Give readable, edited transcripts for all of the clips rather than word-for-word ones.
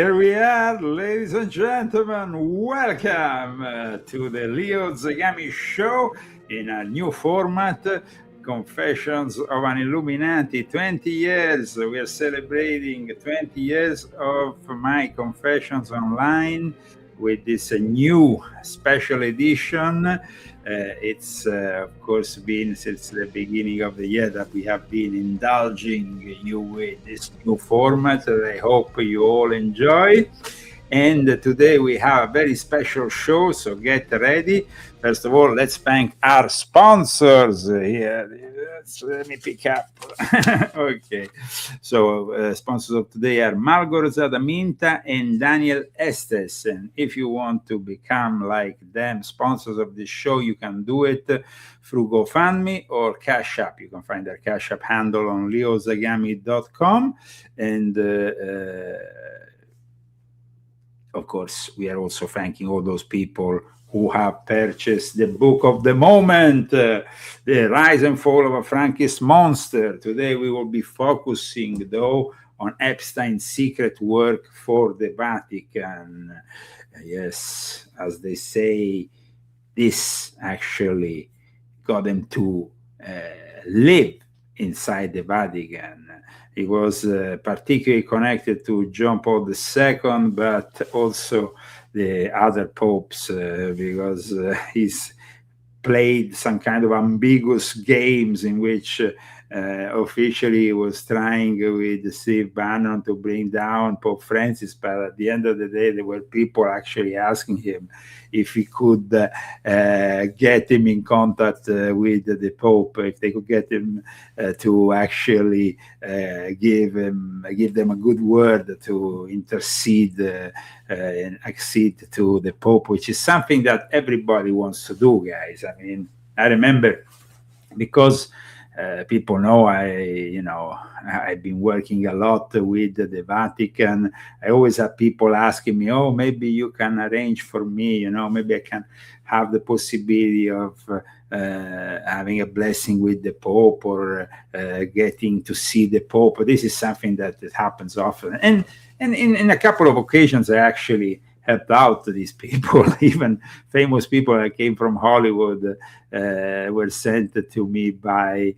Here we are, ladies and gentlemen. Welcome to the Leo Zagami Show in a new format, Confessions of an Illuminati. 20 years. We are celebrating 20 years of my Confessions online with this new special edition. It's of course been since the beginning of the year that we have been indulging you with this new format that I hope you all enjoy. And today we have a very special show, so get ready. First of all, let's thank our sponsors here. Let me pick up. Okay. So sponsors of today are Margot Rosada Minta and Daniel Estes. And if you want to become like them, sponsors of this show, you can do it through GoFundMe or Cash App. You can find their Cash App handle on leozagami.com. And of course, we are also thanking all those people who have purchased the book of the moment, The Rise and Fall of a Frankist Monster. Today we will be focusing, though, on Epstein's secret work for the Vatican. Yes, as they say, this actually got them to live inside the Vatican. He was particularly connected to John Paul II, but also the other popes, because he's played some kind of ambiguous games in which officially he was trying with Steve Bannon to bring down Pope Francis, but at the end of the day, there were people actually asking him if he could get him in contact with the Pope, if they could get him to actually give them a good word to intercede and accede to the Pope, which is something that everybody wants to do, guys. I mean, I remember, because people know I've been working a lot with the Vatican. I always have people asking me, oh, maybe you can arrange for me, maybe I can have the possibility of having a blessing with the Pope or getting to see the Pope. This is something that happens often. And in a couple of occasions, I actually helped out these people. Even famous people that came from Hollywood were sent to me by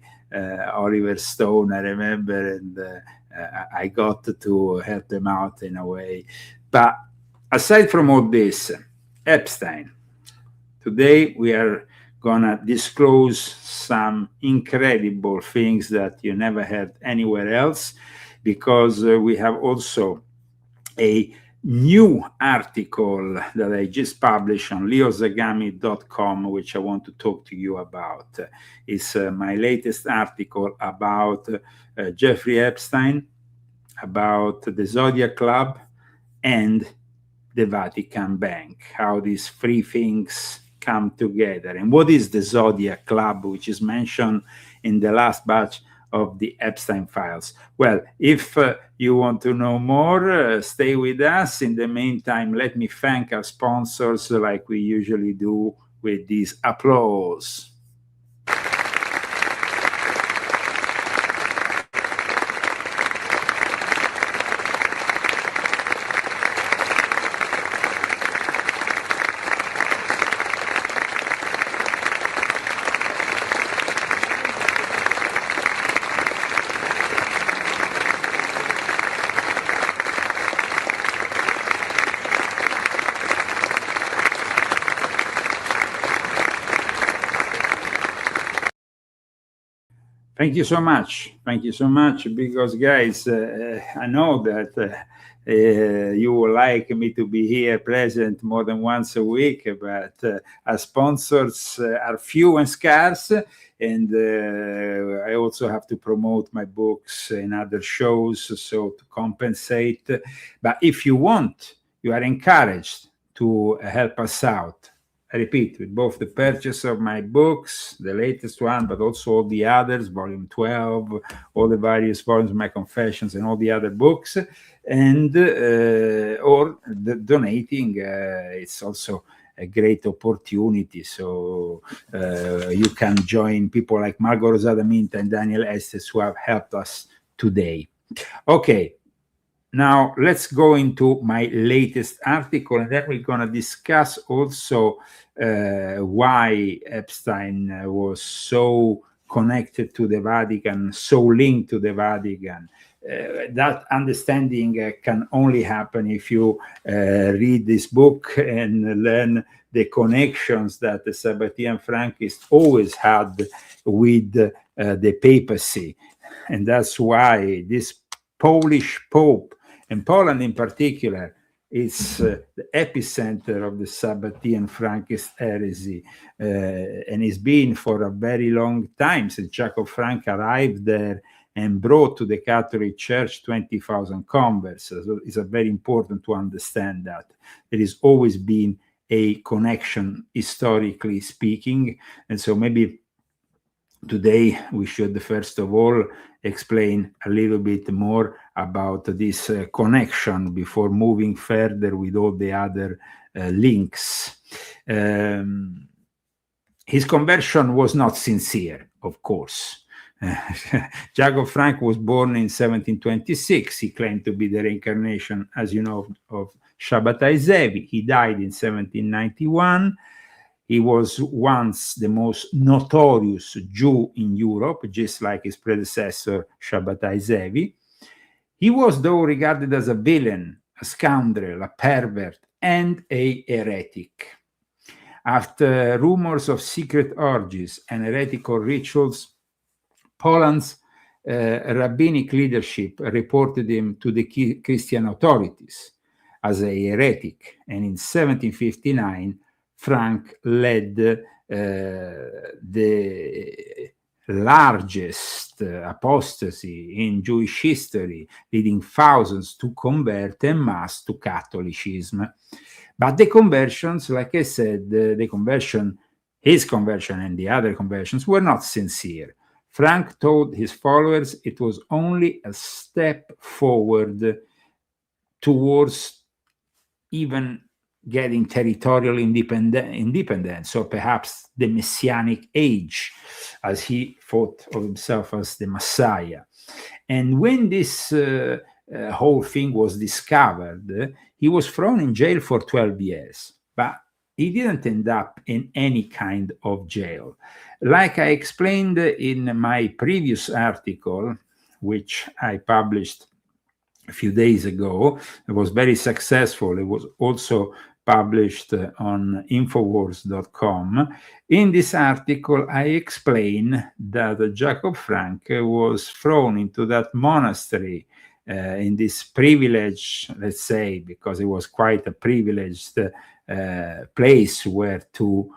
Oliver Stone, I remember, and I got to help them out in a way. But aside from all this, Epstein, today we are gonna disclose some incredible things that you never heard anywhere else, because we have also a new article that I just published on leozagami.com, which I want to talk to you about. It's my latest article about Jeffrey Epstein, about the Zodiac Club, and the Vatican Bank, how these three things come together. And what is the Zodiac Club, which is mentioned in the last batch of the Epstein files? Well, if you want to know more, stay with us. In the meantime, let me thank our sponsors like we usually do with this applause. Thank you so much. Thank you so much, because, guys, I know that you would like me to be here present more than once a week, but our sponsors are few and scarce, and I also have to promote my books and other shows, so to compensate. But if you want, you are encouraged to help us out. I repeat, with both the purchase of my books, the latest one, but also all the others, volume 12, all the various volumes of my confessions and all the other books, and or the donating, it's also a great opportunity. So you can join people like Margot Rosada Minta and Daniel Estes, who have helped us today. Okay, Now let's go into my latest article, and then we're going to discuss also why Epstein was so connected to the Vatican, so linked to the Vatican. That understanding can only happen if you read this book and learn the connections that the Sabbatian Frankists always had with the papacy. And that's why this Polish Pope, and Poland in particular, is the epicenter of the Sabbatian Frankist heresy, and it's been for a very long time since Jacob Frank arrived there and brought to the Catholic Church 20,000 converts. So it's very important to understand that there has always been a connection, historically speaking. And so maybe today we should first of all explain a little bit more about this connection before moving further with all the other links. His conversion was not sincere, of course. Jacob Frank was born in 1726. He claimed to be the reincarnation, as you know, of Shabbatai Zevi. He died in 1791. He was once the most notorious Jew in Europe, just like his predecessor, Shabbatai Zevi. He was, though, regarded as a villain, a scoundrel, a pervert, and a heretic. After rumors of secret orgies and heretical rituals, Poland's rabbinic leadership reported him to the Christian authorities as a heretic, and in 1759, Frank led the largest apostasy in Jewish history, leading thousands to convert en masse to Catholicism. But the conversions, like I said, his conversion and the other conversions were not sincere. Frank told his followers it was only a step forward towards even getting territorial independence, or perhaps the Messianic age, as he thought of himself as the Messiah. And when this whole thing was discovered, he was thrown in jail for 12 years, but he didn't end up in any kind of jail. Like I explained in my previous article, which I published a few days ago, it was very successful. It was also published on Infowars.com. In this article, I explain that Jacob Frank was thrown into that monastery in this privileged, let's say, because it was quite a privileged place where to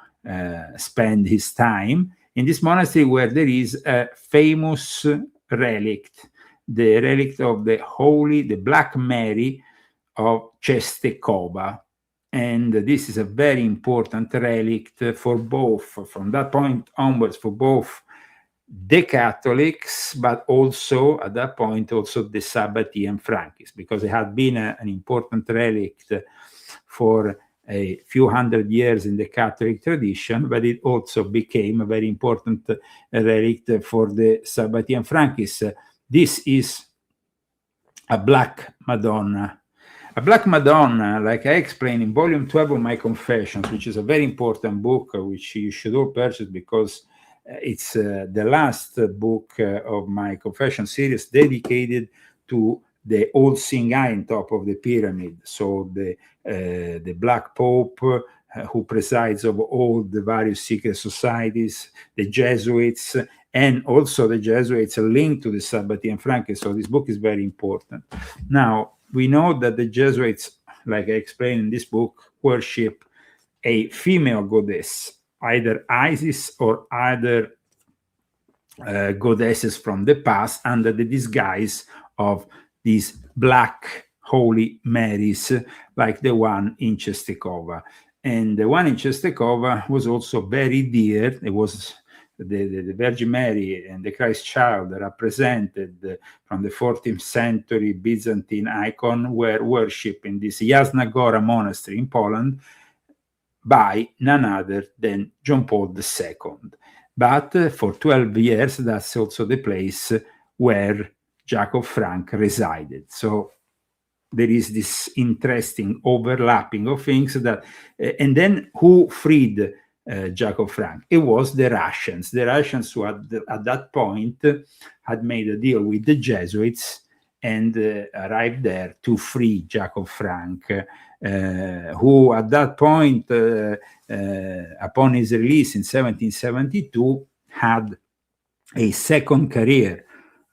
spend his time, in this monastery where there is a famous relict, the relict of the Black Mary of Czestochowa. And this is a very important relict for both, from that point onwards, for both the Catholics, but also at that point also the Sabbatian Frankists, because it had been an important relict for a few hundred years in the Catholic tradition, but it also became a very important relict for the Sabbatian Frankists. This is a Black Madonna. A Black Madonna, like I explained in volume 12 of my Confessions, which is a very important book, which you should all purchase because it's the last book of my Confession series dedicated to the all-seeing eye on top of the pyramid. So the Black Pope who presides over all the various secret societies, the Jesuits, and also the Jesuits are linked to the Sabbatian Frankists. So this book is very important. Now, we know that the Jesuits, like I explained in this book, worship a female goddess, either Isis or other goddesses from the past, under the disguise of these Black Holy Marys, like the one in Czestochowa. And the one in Czestochowa was also very dear. It was the Virgin Mary and the Christ Child, represented from the 14th century Byzantine icon, were worshipped in this Jasna Gora monastery in Poland by none other than John Paul II. But for 12 years, that's also the place where Jacob Frank resided. So there is this interesting overlapping of things that, and then who freed Jacob Frank? It was the Russians. The Russians who at that point had made a deal with the Jesuits and arrived there to free Jacob Frank, who at that point, upon his release in 1772, had a second career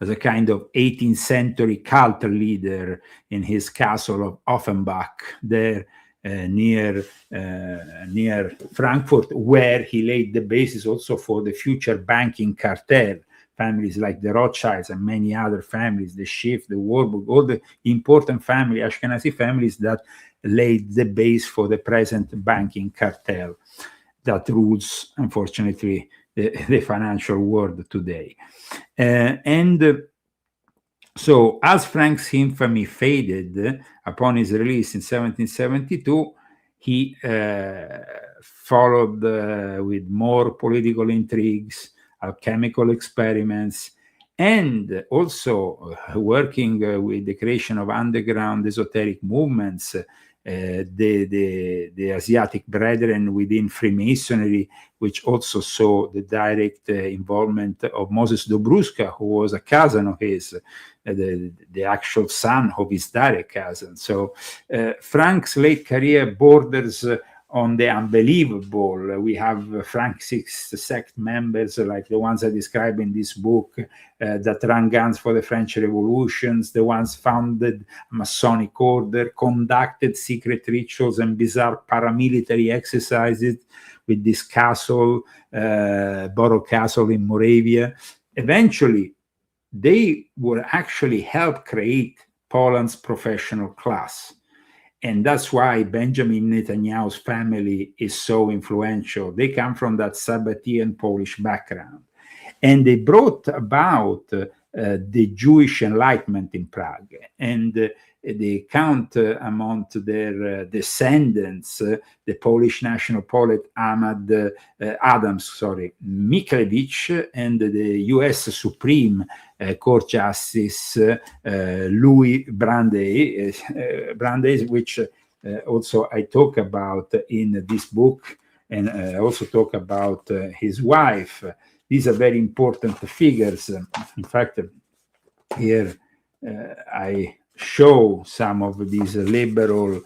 as a kind of 18th century cult leader in his castle of Offenbach, there near Frankfurt, where he laid the basis also for the future banking cartel. Families like the Rothschilds and many other families, the Schiff, the Warburg, all the important family, Ashkenazi families that laid the base for the present banking cartel that rules, unfortunately, the financial world today. So as Frank's infamy faded upon his release in 1772, he followed with more political intrigues, alchemical experiments, and also working with the creation of underground esoteric movements, the Asiatic Brethren within Freemasonry, which also saw the direct involvement of Moses Dobruska, who was a cousin of his, the actual son of his direct cousin. So Frank's late career borders on the unbelievable. We have Frankist sect members like the ones I describe in this book that ran guns for the French revolutions, the ones founded a Masonic order, conducted secret rituals and bizarre paramilitary exercises with this castle, Borough Castle in Moravia. Eventually, they would actually help create Poland's professional class. And that's why Benjamin Netanyahu's family is so influential. They come from that Sabbatian Polish background. And they brought about the Jewish Enlightenment in Prague. And they count among their descendants the Polish national poet Adams Mickiewicz, and the U.S. Supreme Court Justice Louis Brandeis, which also I talk about in this book, and I also talk about his wife. These are very important figures. In fact, here I show some of these liberal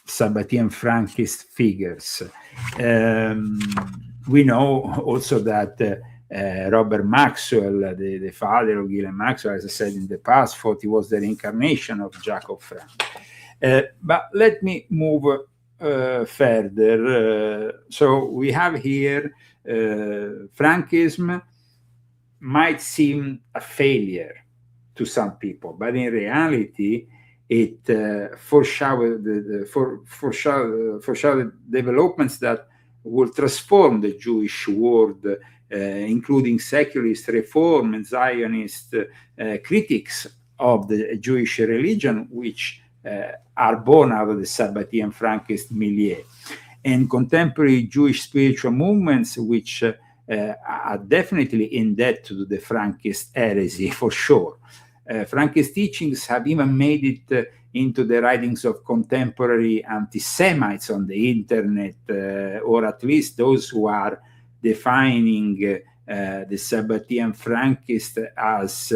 Sabbatian Frankist figures. We know also that Robert Maxwell, the father of Ghislaine Maxwell, as I said in the past, thought he was the reincarnation of Jacob Frank. But let me move further. So we have here Frankism might seem a failure to some people, but in reality, it foreshadowed developments that will transform the Jewish world, including secularist, reform, and Zionist critics of the Jewish religion, which are born out of the Sabbatian Frankist milieu, and contemporary Jewish spiritual movements, which are definitely in debt to the Frankist heresy, for sure. Frankist teachings have even made it into the writings of contemporary anti-Semites on the internet, or at least those who are defining the Sabbatian Frankist as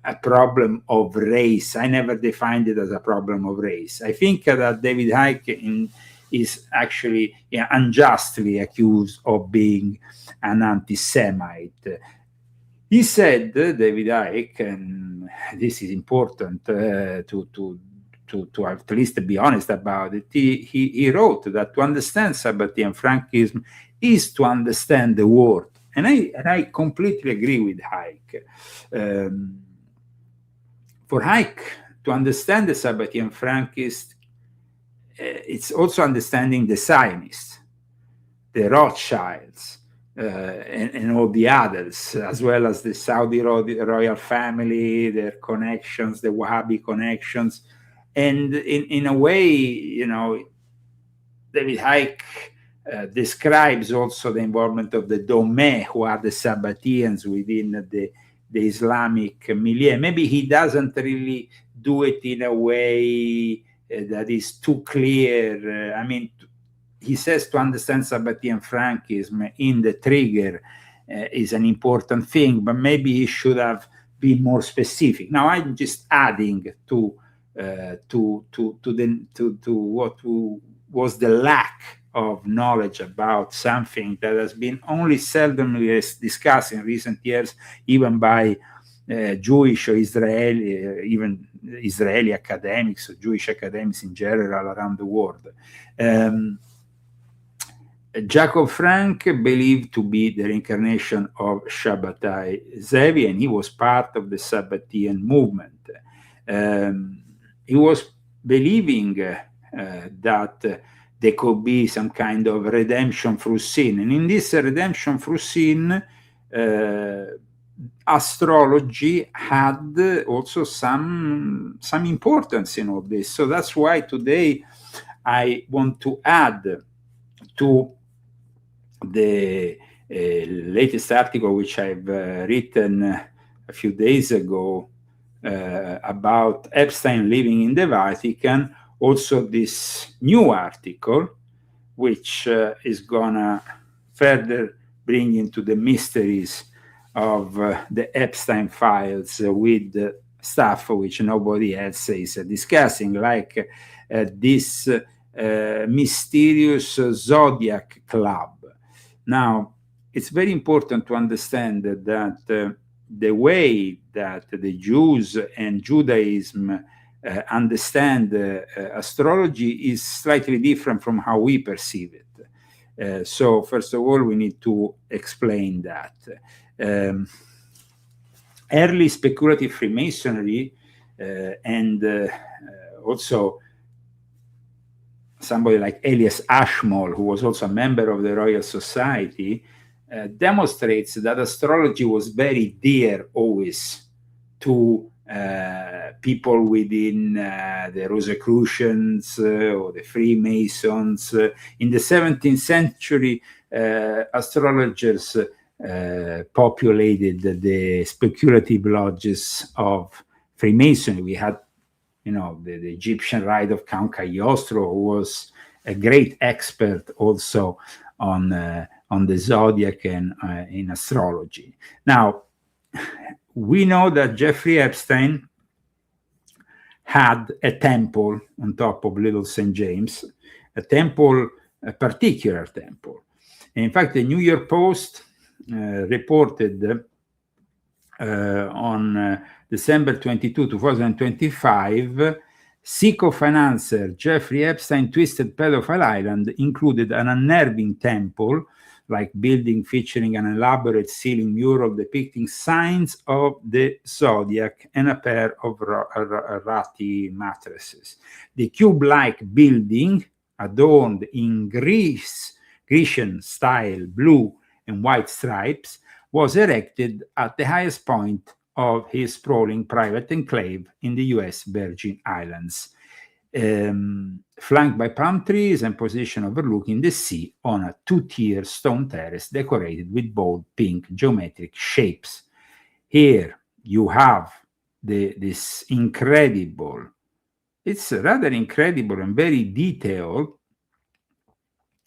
a problem of race. I never defined it as a problem of race. I think that David Icke is actually unjustly accused of being an anti-Semite. He said, David Icke, and this is important to at least be honest about it, he wrote that to understand Sabbatian Frankism is to understand the world. And I completely agree with Icke. For Icke, to understand the Sabbatian Frankist, it's also understanding the Zionists, the Rothschilds, and all the others, as well as the Saudi royal family, their connections, the Wahhabi connections. And in a way, you know, David Icke describes also the involvement of the Domeh, who are the Sabbatians within the Islamic milieu. Maybe he doesn't really do it in a way that is too clear. I mean, he says to understand Sabbatian Frankism in the trigger is an important thing, but maybe he should have been more specific. Now I'm just adding to what was the lack of knowledge about something that has been only seldomly discussed in recent years, even by Jewish or Israeli, even Israeli academics or Jewish academics in general around the world. Jacob Frank believed to be the reincarnation of Shabbatai Zevi, and he was part of the Sabbatian movement. He was believing that there could be some kind of redemption through sin. And in this redemption through sin, astrology had also some importance in all this. So that's why today I want to add to the latest article which I've written a few days ago about Epstein living in the Vatican, also this new article, which is gonna further bring into the mysteries of the Epstein files with stuff which nobody else is discussing, like this mysterious Zodiac Club. Now, it's very important to understand that the way that the Jews and Judaism understand astrology is slightly different from how we perceive it. So first of all, we need to explain that. Early speculative Freemasonry and also somebody like Elias Ashmole, who was also a member of the Royal Society, demonstrates that astrology was very dear always to people within the Rosicrucians or the Freemasons. In the 17th century, astrologers populated the speculative lodges of Freemasonry. We had, the Egyptian rite of Count Cagliostro, who was a great expert also on the zodiac and in astrology. Now, we know that Jeffrey Epstein had a temple on top of Little St. James, a particular temple. And in fact, the New York Post reported on December 22, 2025, psycho-financier Jeffrey Epstein Twisted Pedophile Island included an unnerving temple like building featuring an elaborate ceiling mural depicting signs of the zodiac and a pair of ratty mattresses. The cube-like building, adorned in Grecian-style blue and white stripes, was erected at the highest point of his sprawling private enclave in the U.S. Virgin Islands, flanked by palm trees and positioned overlooking the sea on a two-tier stone terrace decorated with bold pink geometric shapes. Here you have this incredible, it's rather incredible and very detailed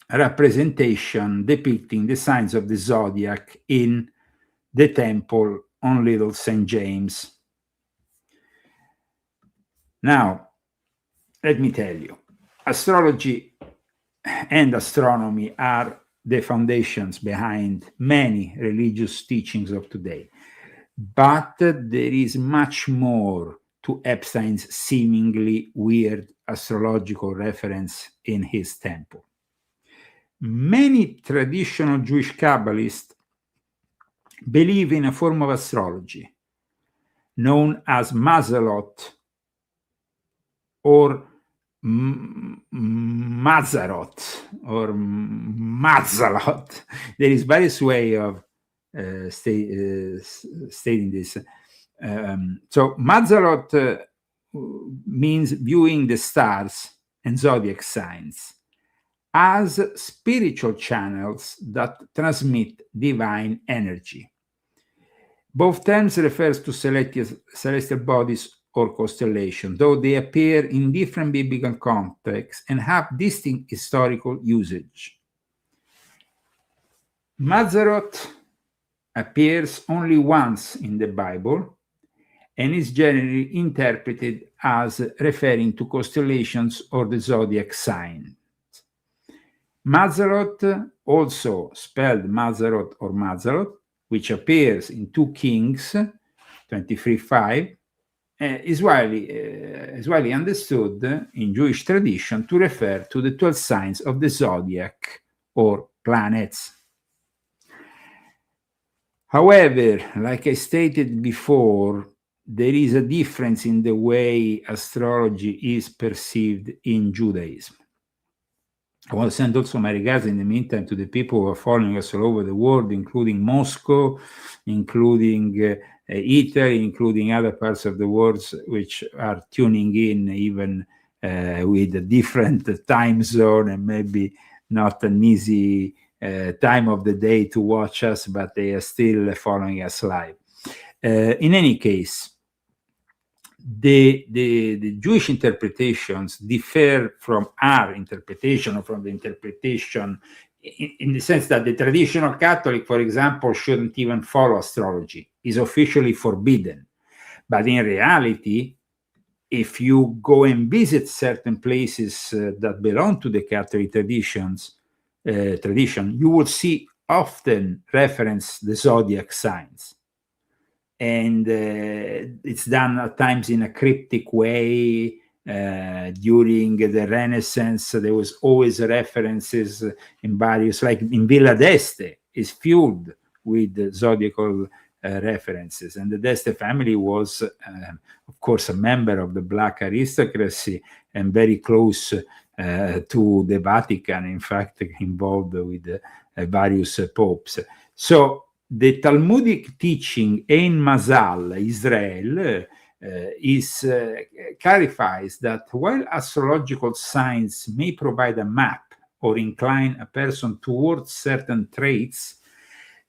representation depicting the signs of the zodiac in the temple on Little St. James. Now, let me tell you, astrology and astronomy are the foundations behind many religious teachings of today. But there is much more to Epstein's seemingly weird astrological reference in his temple. Many traditional Jewish Kabbalists believe in a form of astrology known as Mazalot or Mazarot or Mazalot. There is various way of stating this. So Mazalot means viewing the stars and zodiac signs as spiritual channels that transmit divine energy. Both terms refers to celestial bodies or constellation, though they appear in different biblical contexts and have distinct historical usage. Mazzaroth appears only once in the Bible and is generally interpreted as referring to constellations or the zodiac sign. Mazzaroth, also spelled Mazzaroth or Mazzaroth, which appears in 2 Kings 23:5, is widely understood in Jewish tradition to refer to the 12 signs of the zodiac or planets. However, like I stated before, there is a difference in the way astrology is perceived in Judaism. I want to send also my regards in the meantime to the people who are following us all over the world, including Moscow, including Italy, including other parts of the world which are tuning in even with a different time zone and maybe not an easy time of the day to watch us, but they are still following us live. In any case, the Jewish interpretations differ from our interpretation or from the interpretation in the sense that the traditional Catholic, for example, shouldn't even follow astrology. It's officially forbidden. But in reality, if you go and visit certain places that belong to the Catholic tradition, you will see often reference the zodiac signs. And it's done at times in a cryptic way. During the Renaissance, there was always references in various, like in Villa d'Este, is filled with zodiacal references. And the d'Este family was, of course, a member of the Black aristocracy and very close to the Vatican, in fact, involved with various popes. So the Talmudic teaching Ein Mazal, Israel, clarifies that while astrological signs may provide a map or incline a person towards certain traits,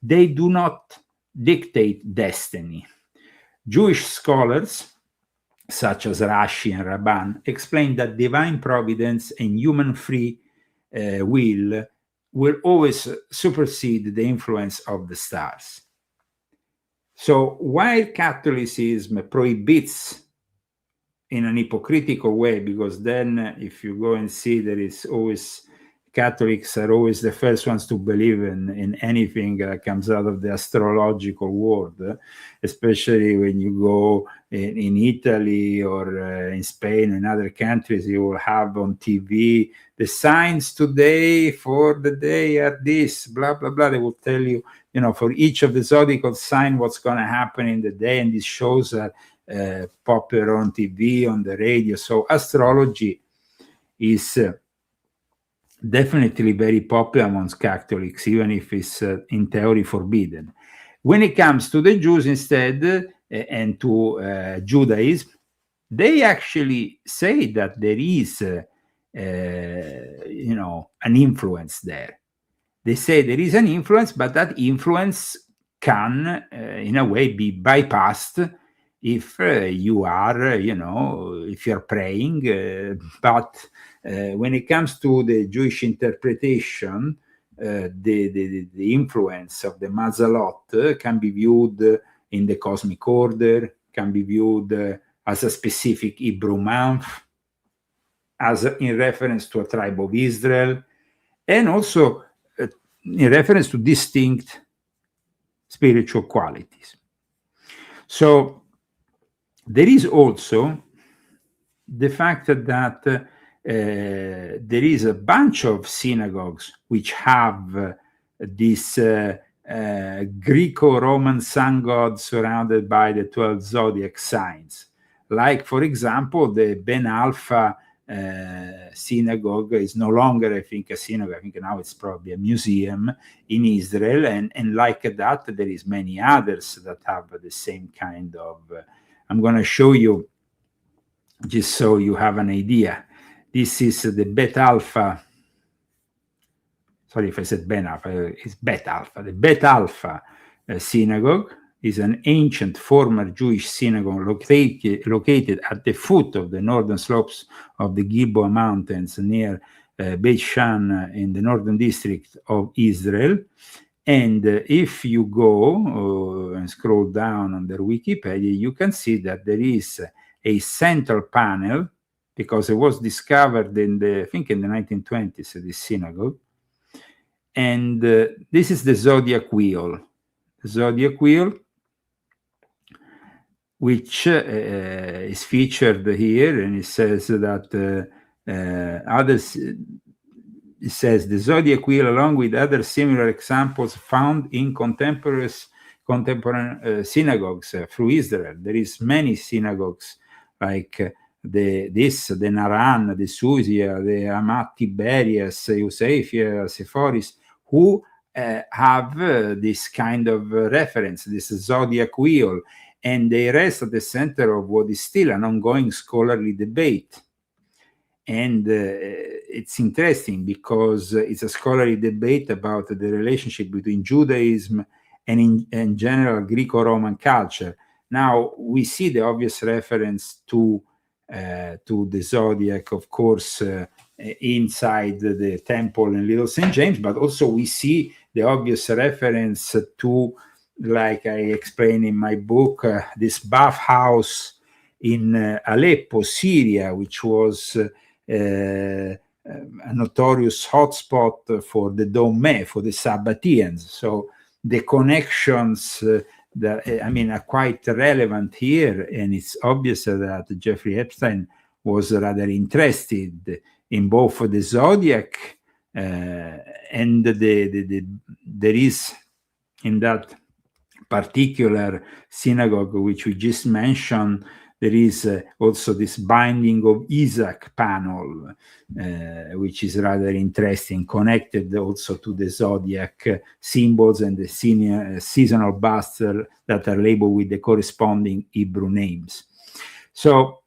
they do not dictate destiny. Jewish scholars, such as Rashi and Rabban, explain that divine providence and human free will always supersede the influence of the stars. So while Catholicism prohibits in an hypocritical way, because then if you go and see, there is always, Catholics are always the first ones to believe in anything that comes out of the astrological world, especially when you go in Italy or in Spain and other countries, you will have on TV, the signs today for the day are this, blah, blah, blah. They will tell you, for each of the zodiacal sign, what's going to happen in the day. And these shows are popular on TV, on the radio. So astrology is definitely very popular amongst Catholics, even if it's in theory forbidden. When it comes to the Jews instead, and to Judaism, they actually say that there is, an influence there. They say there is an influence, but that influence can, in a way, be bypassed if you are, if you're praying. But when it comes to the Jewish interpretation, the influence of the Mazalot can be viewed in the cosmic order, can be viewed as a specific Hebrew month, as in reference to a tribe of Israel, and also in reference to distinct spiritual qualities. So there is also the fact that there is a bunch of synagogues which have this Greco-Roman sun god surrounded by the 12 zodiac signs. Like, for example, the Ben Alpha synagogue is no longer, I think, a synagogue. I think now it's probably a museum in Israel. And like that, there is many others that have the same kind of... I'm going to show you, just so you have an idea. This is the Bet Alpha. Sorry if I said Ben Alpha. It's Bet Alpha. The Bet Alpha synagogue is an ancient former Jewish synagogue located at the foot of the northern slopes of the Gilboa Mountains near Beit Shan in the northern district of Israel. And if you go and scroll down on their Wikipedia, you can see that there is a central panel, because it was discovered I think in the 1920s, this synagogue. And this is the zodiac wheel. The zodiac wheel, which is featured here, and it says that it says the zodiac wheel, along with other similar examples found in contemporary synagogues through Israel. There is many synagogues like the Naran, the Susia, the Amat Tiberias, Eusephia, Sephoris, who have this kind of reference, this zodiac wheel, and they rest at the center of what is still an ongoing scholarly debate. And it's interesting because it's a scholarly debate about the relationship between Judaism and in general Greco-Roman culture. Now, we see the obvious reference to the zodiac, of course, inside the temple in Little St. James, but also we see the obvious reference to, like I explain in my book, this bathhouse in Aleppo, Syria, which was a notorious hotspot for the Dome, for the Sabbatians. So the connections are quite relevant here, and it's obvious that Jeffrey Epstein was rather interested in both the zodiac and there is in that particular synagogue which we just mentioned, there is also this binding of Isaac panel, which is rather interesting, connected also to the zodiac symbols and the seasonal busts that are labeled with the corresponding Hebrew names. So,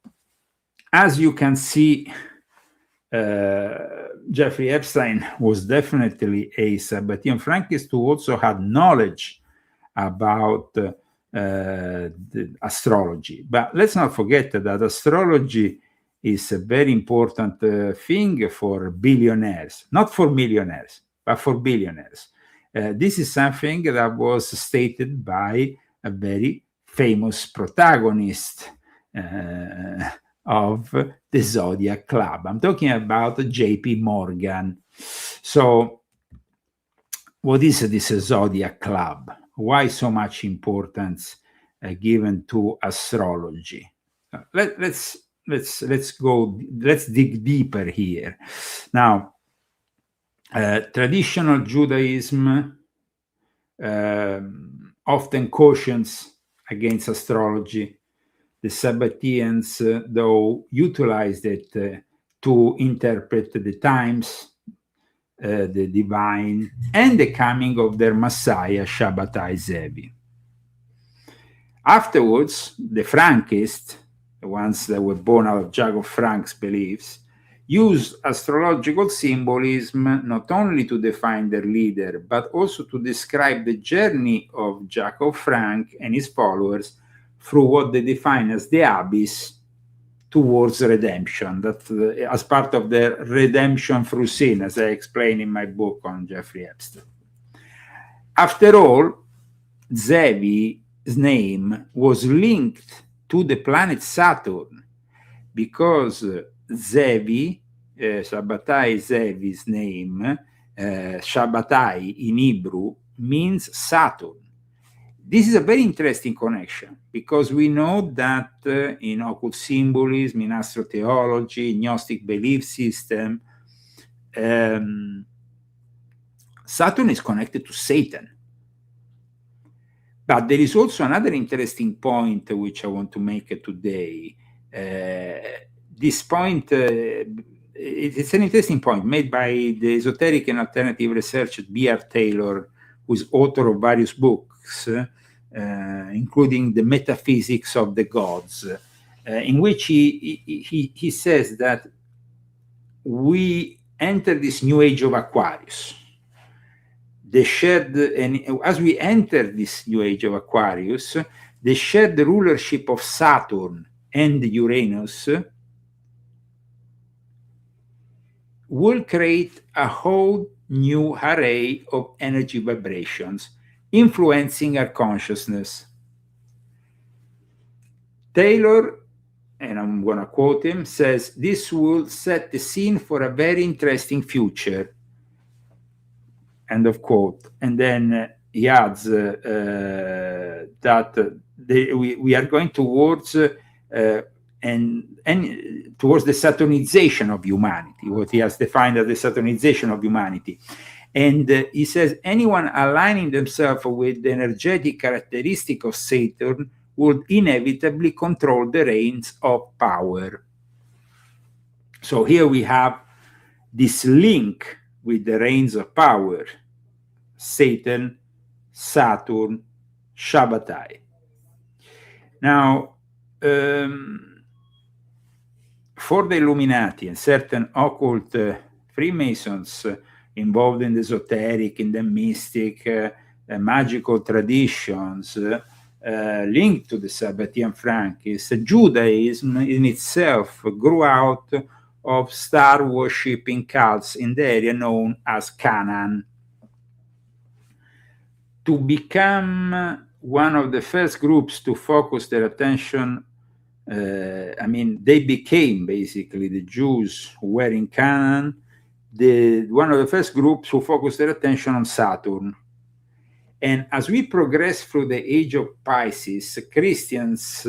as you can see, Jeffrey Epstein was definitely a Sabbatian Frankist who also had knowledge about the astrology. But let's not forget that astrology is a very important thing for billionaires, not for millionaires, but for billionaires. This is something that was stated by a very famous protagonist of the Zodiac Club. I'm talking about J.P. Morgan. So, what is this Zodiac Club? Why so much importance given to astrology? Let's dig deeper here. Now, traditional Judaism often cautions against astrology. The Sabbatians, though, utilized it to interpret the times, the divine, and the coming of their Messiah, Shabbatai Zevi. Afterwards, the Frankists, the ones that were born out of Jacob Frank's beliefs, used astrological symbolism not only to define their leader, but also to describe the journey of Jacob Frank and his followers through what they define as the abyss towards redemption, that as part of their redemption through sin, as I explain in my book on Jeffrey Epstein. After all, Zevi's name was linked to the planet Saturn, because Zevi, Shabbatai Zevi's name, Shabbatai in Hebrew, means Saturn. This is a very interesting connection, because we know that in occult symbolism, in astrotheology, in Gnostic belief system, Saturn is connected to Satan. But there is also another interesting point which I want to make today. This point, it's an interesting point made by the esoteric and alternative researcher B.R. Taylor, who is author of various books, including The Metaphysics of the Gods, in which he says that we enter this new age of Aquarius. the shared, and as we enter this new age of Aquarius, the shared rulership of Saturn and Uranus will create a whole new array of energy vibrations influencing our consciousness. Taylor, and I'm going to quote him, says, "This will set the scene for a very interesting future." End of quote. And then he adds that we are going towards and towards the Saturnization of humanity, what he has defined as the Saturnization of humanity. And he says anyone aligning themselves with the energetic characteristic of Saturn would inevitably control the reins of power. So here we have this link with the reins of power: Satan, Saturn, Shabbatai. Now, for the Illuminati and certain occult Freemasons involved in the esoteric, in the mystic, magical traditions linked to the Sabbatian Frankists, Judaism in itself grew out of star worshipping cults in the area known as Canaan. To become one of the first groups to focus their attention, they became basically the Jews who were in Canaan, one of the first groups who focused their attention on Saturn. And as we progress through the age of Pisces, Christians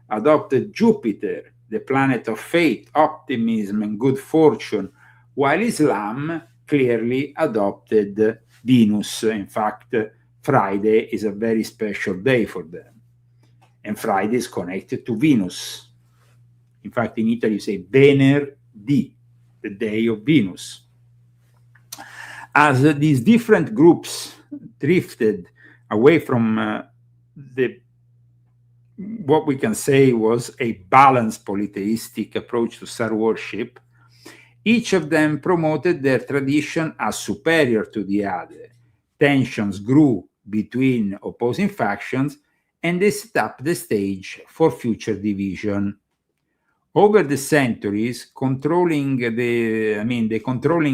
adopted Jupiter, the planet of faith, optimism, and good fortune, while Islam clearly adopted Venus. In fact, Friday is a very special day for them. And Friday is connected to Venus. In fact, in Italy, you say Venerdì, the day of Venus. As these different groups drifted away from what we can say was a balanced polytheistic approach to star worship, each of them promoted their tradition as superior to the other. Tensions grew between opposing factions, and they set up the stage for future division. Over the centuries, the controlling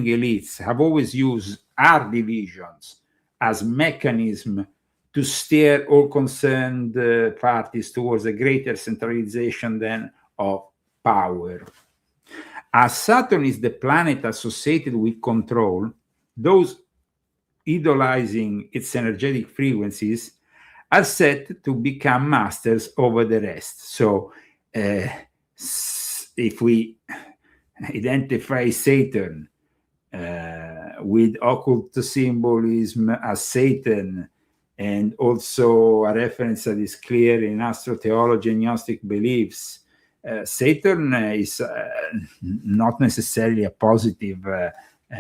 elites have always used our divisions as mechanism to steer all concerned parties towards a greater centralization then of power. As Saturn is the planet associated with control, those idolizing its energetic frequencies are set to become masters over the rest. So if we identify Saturn with occult symbolism as Satan, and also a reference that is clear in astrotheology and Gnostic beliefs, Saturn is not necessarily a positive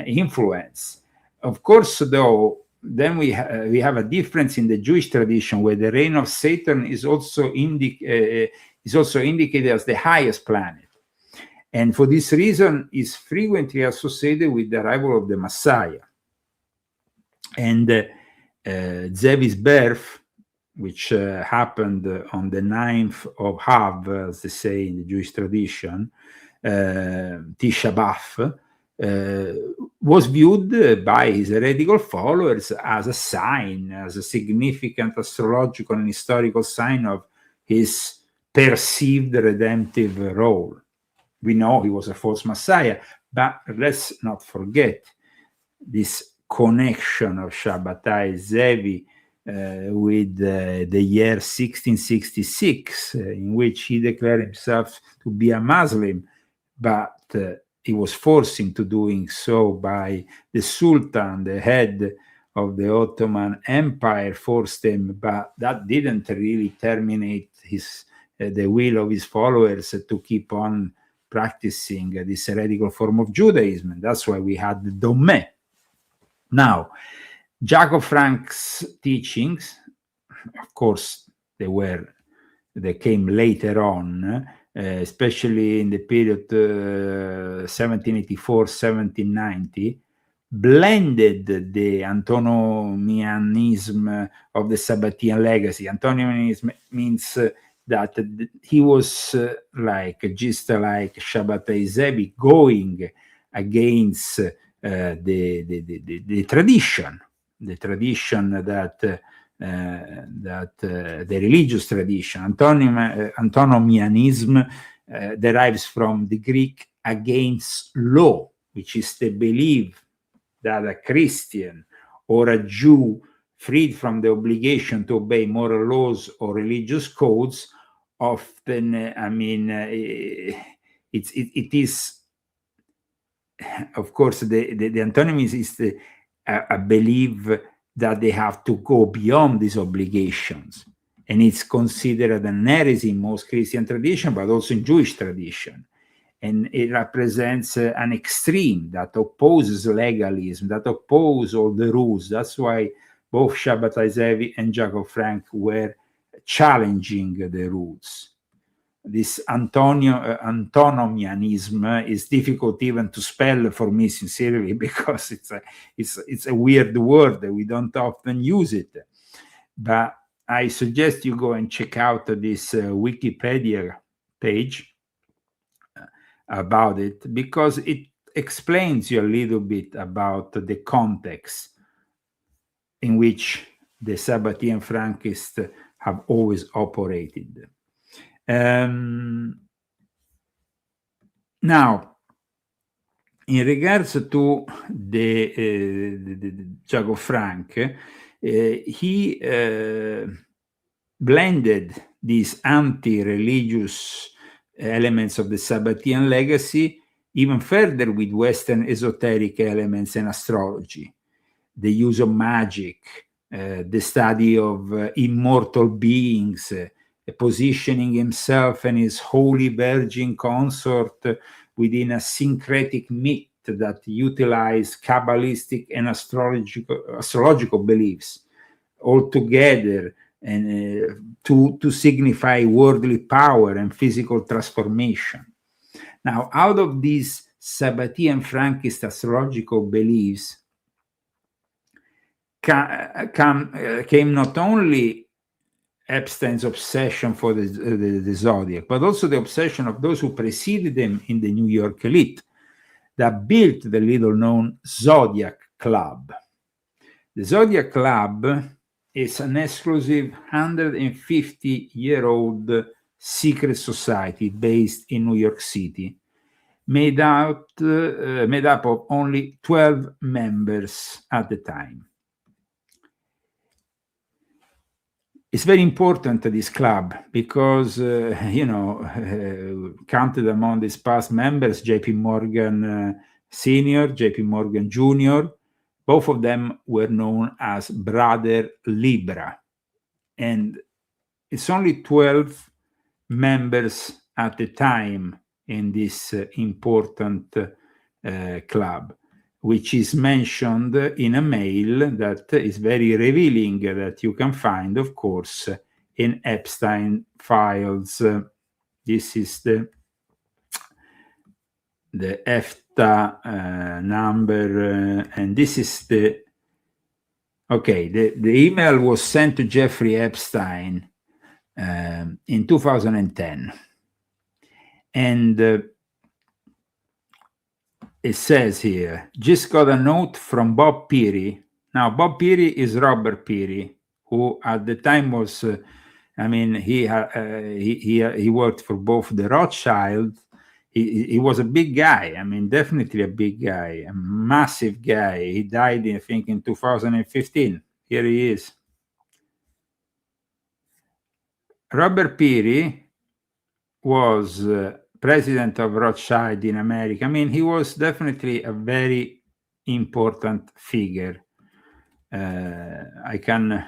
influence. Of course, though, then we have a difference in the Jewish tradition, where the reign of Saturn is also indicated as the highest planet, and for this reason is frequently associated with the arrival of the Messiah. And Zevi's birth, which happened on the 9th of Av, as they say in the Jewish tradition, Tisha B'Av, was viewed by his heretical followers as a sign, as a significant astrological and historical sign of his perceived redemptive role. We know he was a false Messiah, but let's not forget this connection of Shabbatai Zevi with the year 1666, in which he declared himself to be a Muslim, but he was forced into doing so by the Sultan, the head of the Ottoman Empire, forced him, but that didn't really terminate the will of his followers to keep on practicing this heretical form of Judaism. And that's why we had the Dommeh. Now, Jacob Frank's teachings, of course, they came later on, especially in the period 1784-1790, blended the antinomianism of the Sabbatian legacy. Antinomianism means that he was just like Shabbatai Zevi, going against the tradition that the religious tradition. Antinomianism derives from the Greek against law, which is the belief that a Christian or a Jew, freed from the obligation to obey moral laws or religious codes, often, it is, of course, the antonymy is a belief that they have to go beyond these obligations. And it's considered an heresy in most Christian tradition, but also in Jewish tradition. And it represents an extreme that opposes legalism, that opposes all the rules. That's why both Shabbatai Zevi and Jacob Frank were challenging the rules. This antinomianism is difficult even to spell for me, sincerely, because it's a weird word. We don't often use it. But I suggest you go and check out this Wikipedia page about it, because it explains you a little bit about the context in which the Sabbatian Frankists have always operated. Now, in regards to the Jacob Frank, he blended these anti-religious elements of the Sabbatian legacy even further with Western esoteric elements and astrology, the use of magic, the study of immortal beings, positioning himself and his holy virgin consort within a syncretic myth that utilized Kabbalistic and astrological beliefs all together, and to signify worldly power and physical transformation. Now, out of these Sabbatian Frankist astrological beliefs came not only Epstein's obsession for the zodiac, but also the obsession of those who preceded him in the New York elite that built the little-known Zodiac Club. The Zodiac Club is an exclusive 150-year-old secret society based in New York City, made up of only 12 members at the time. It's very important, this club, because, counted among these past members, J.P. Morgan Sr., J.P. Morgan Jr., both of them were known as Brother Libra. And it's only 12 members at the time in this important club, which is mentioned in a mail that is very revealing, that you can find, of course, in Epstein files. This is the EFTA number, and this is the email was sent to Jeffrey Epstein in 2010, and it says here, just got a note from Bob Peary. Now, Bob Peary is Robert Peary, who at the time was, he worked for both the Rothschild. He was a big guy. Definitely a big guy, a massive guy. He died, I think, in 2015. Here he is. Robert Peary was president of Rothschild in America. He was definitely a very important figure. I can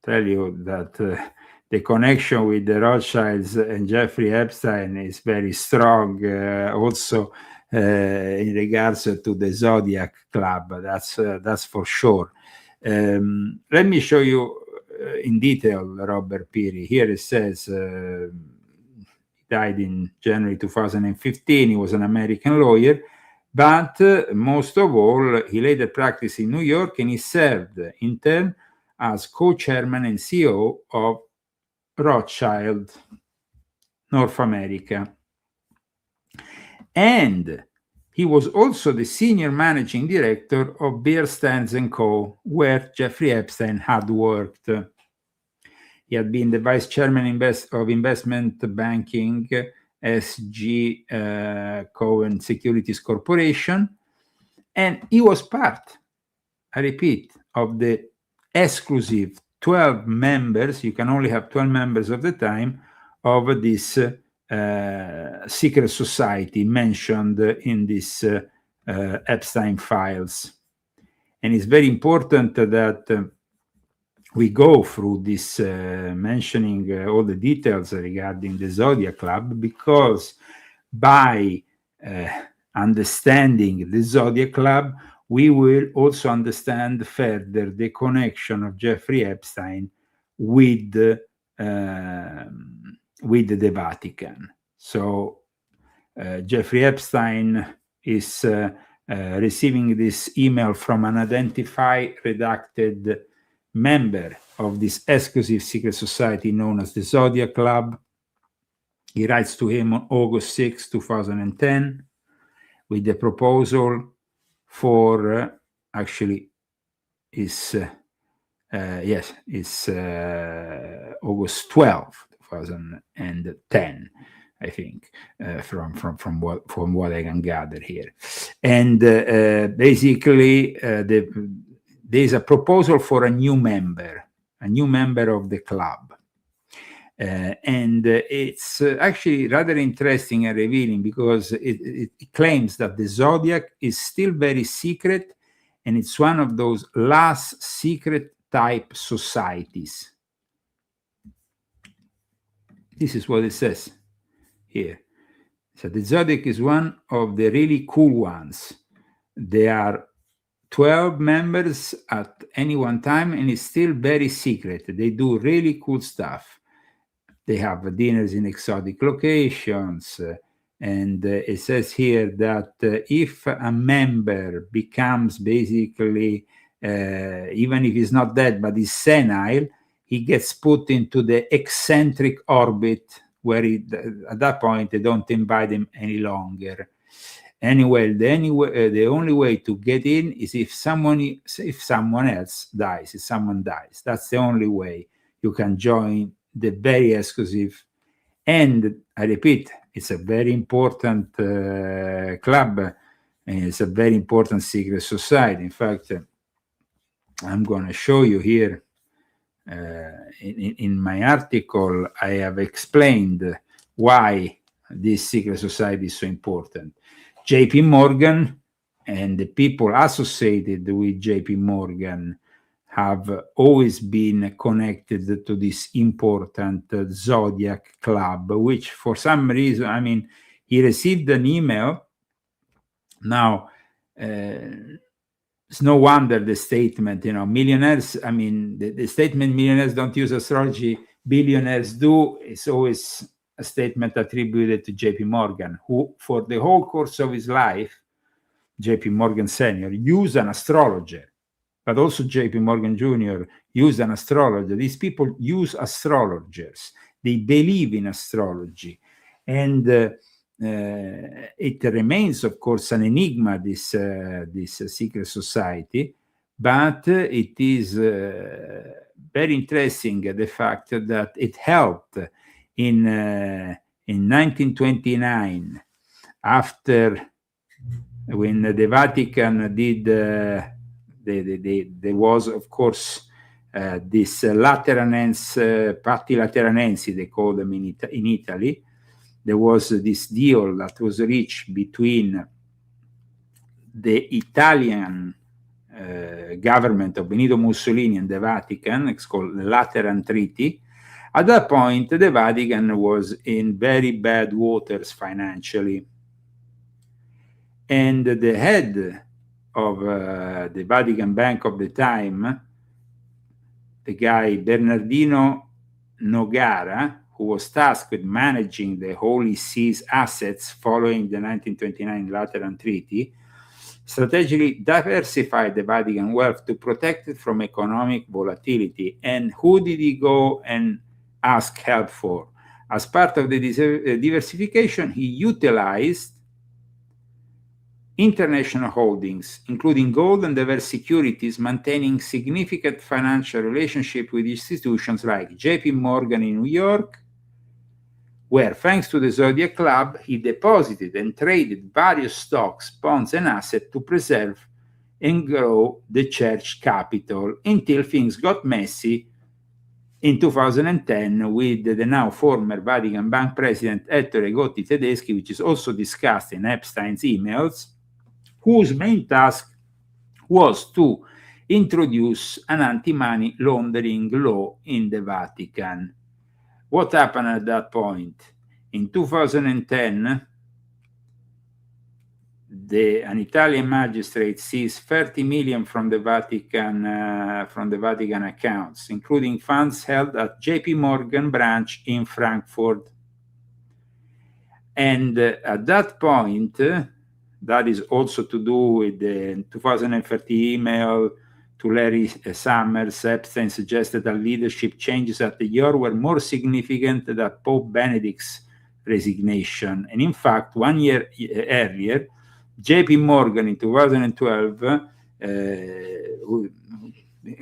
tell you that the connection with the Rothschilds and Jeffrey Epstein is very strong, also in regards to the Zodiac Club. That's for sure. Let me show you in detail Robert Peary. Here it says he died in January 2015. He was an American lawyer, But most of all, he later practiced in New York, and he served in turn as co-chairman and CEO of Rothschild North America. And he was also the senior managing director of Bear Stearns & Co., where Jeffrey Epstein had worked. He had been the vice chairman of investment banking, SG Cohen Securities Corporation, and he was part, I repeat, of the exclusive 12 members, you can only have 12 members of the time, of this secret society mentioned in this Epstein files. And it's very important that we go through this mentioning all the details regarding the Zodiac Club, because by understanding the Zodiac Club, we will also understand further the connection of Jeffrey Epstein with the Vatican. So Jeffrey Epstein is receiving this email from an identified, redacted member of this exclusive secret society known as the Zodiac Club. He writes to him on August 6, 2010, with the proposal for August 12, 2010, I think, from what I can gather here. And basically, there's a proposal for a new member of the club. And it's actually rather interesting and revealing, because it claims that the Zodiac is still very secret, and it's one of those last secret type societies. This is what it says here. So the Zodiac is one of the really cool ones. There are 12 members at any one time, and it's still very secret. They do really cool stuff. They have dinners in exotic locations, and it says here that if a member becomes basically, even if he's not dead, but he's senile, he gets put into the eccentric orbit, where at that point they don't invite him any longer. Anyway, the only way to get in is if someone dies. That's the only way you can join the very exclusive, and I repeat, it's a very important club, and it's a very important secret society. In fact, I'm going to show you here in my article. I have explained why this secret society is so important. JP Morgan and the people associated with JP Morgan have always been connected to this important Zodiac Club, which for some reason, he received an email. Now, it's no wonder the statement, millionaires, the statement millionaires don't use astrology, billionaires do, is always a statement attributed to JP Morgan, who for the whole course of his life, JP Morgan Sr. used an astrologer, but also JP Morgan Jr. used an astrologer. These people use astrologers. They believe in astrology. And it remains, of course, an enigma, this secret society, but it is very interesting, the fact that it helped in 1929, after when the Vatican did there was, of course, this Lateranense, Patti Lateranensi, they call them in Italy. There was this deal that was reached between the Italian government of Benito Mussolini and the Vatican. It's called the Lateran Treaty. At that point, the Vatican was in very bad waters financially. And the head of the Vatican Bank of the time, the guy Bernardino Nogara, who was tasked with managing the Holy See's assets following the 1929 Lateran Treaty, strategically diversified the Vatican wealth to protect it from economic volatility. And who did he go and ask help for? As part of the diversification, he utilized international holdings, including gold and diverse securities, maintaining significant financial relationship with institutions like JP Morgan in New York, where, thanks to the Zodiac Club, he deposited and traded various stocks, bonds, and assets to preserve and grow the church capital until things got messy in 2010 with the now former Vatican Bank President Ettore Gotti Tedeschi, which is also discussed in Epstein's emails, whose main task was to introduce an anti-money laundering law in the Vatican. What happened at that point? In 2010, an Italian magistrate seized 30 million from the Vatican accounts, including funds held at JP Morgan branch in Frankfurt. And at that point, that is also to do with the 2013 email to Larry Summers. Epstein suggested that leadership changes at the year were more significant than Pope Benedict's resignation. And in fact, 1 year earlier, JP Morgan in 2012,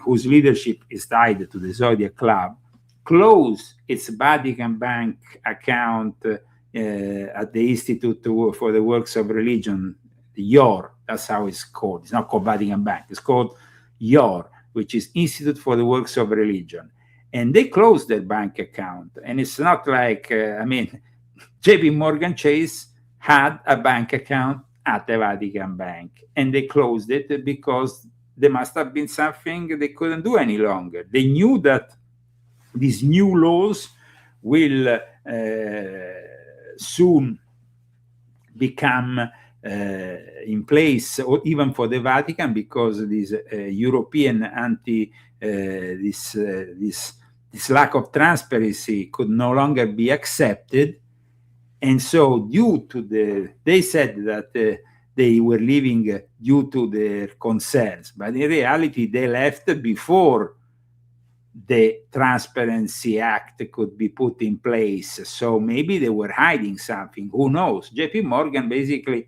whose leadership is tied to the Zodiac Club, closed its Vatican Bank account at the Institute for the Works of Religion, IOR, that's how it's called. It's not called Vatican Bank, it's called IOR, which is Institute for the Works of Religion. And they closed their bank account. And it's not like, JP Morgan Chase had a bank account at the Vatican Bank, and they closed it because there must have been something they couldn't do any longer. They knew that these new laws will soon become in place, or even for the Vatican, because this European this lack of transparency could no longer be accepted. And so they said that they were leaving due to their concerns, but in reality they left before the Transparency Act could be put in place. So maybe they were hiding something, who knows? JP Morgan basically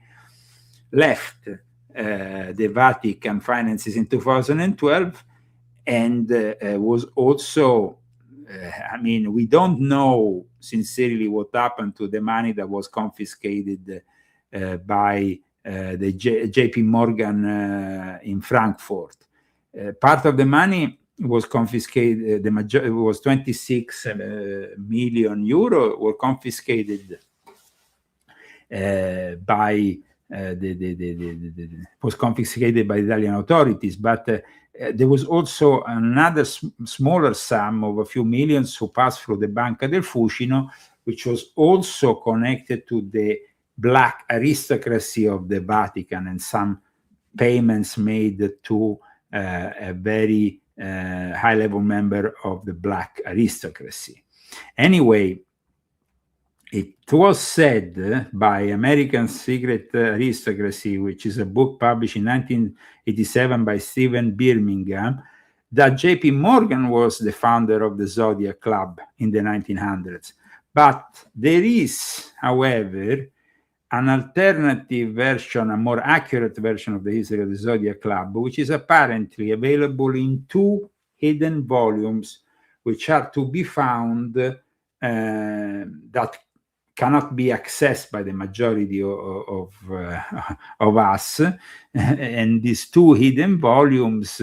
left the Vatican finances in 2012 and was also, we don't know sincerely what happened to the money that was confiscated by the JP Morgan in Frankfurt. Part of the money was confiscated, the majority was 26 million euro, were confiscated was confiscated by Italian authorities, but there was also another smaller sum of a few millions who passed through the Banca del Fucino, which was also connected to the black aristocracy of the Vatican, and some payments made to a very high-level member of the black aristocracy. Anyway, it was said by American Secret Aristocracy, which is a book published in 1987 by Stephen Birmingham, that JP Morgan was the founder of the Zodiac Club in the 1900s. But there is, however, an alternative version, a more accurate version of the history of the Zodiac Club, which is apparently available in 2 hidden volumes, which are to be found that cannot be accessed by the majority of us. And these 2 hidden volumes,